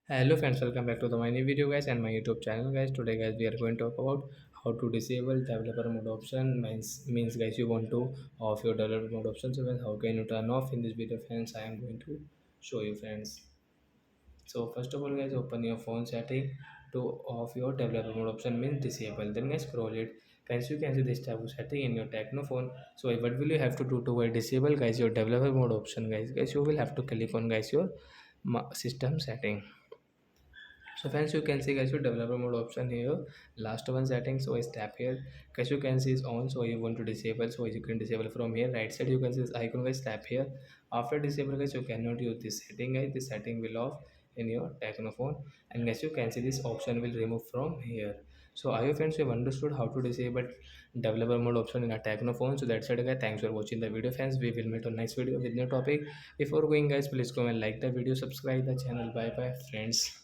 Hello friends, welcome back to my new video guys and my YouTube channel guys. Today guys we are going to talk about how to disable developer mode option. Means guys you want to off your developer mode option. So guys how can you turn off in this video friends? I am going to show you friends. So first of all guys open your phone setting to off your developer mode option means disable. Then guys scroll it. Guys you can see this type of setting in your Tecno phone. So what will you have to do to disable guys your developer mode option guys? Guys you will have to click on guys your system setting. So friends you can see guys your developer mode option here, last one setting. So is tap here guys, you can see is on, so you want to disable, so you can disable from here. Right side you can see this icon guys, tap here. After disable guys you cannot use this setting guys, this setting will off in your Tecno phone. And guys you can see this option will remove from here. So I hope friends you have understood how to disable developer mode option in a Tecno phone. So that's it guys, thanks for watching the video friends. We will meet on next video with new topic. Before going guys, please go and like the video, subscribe the channel. Bye bye friends.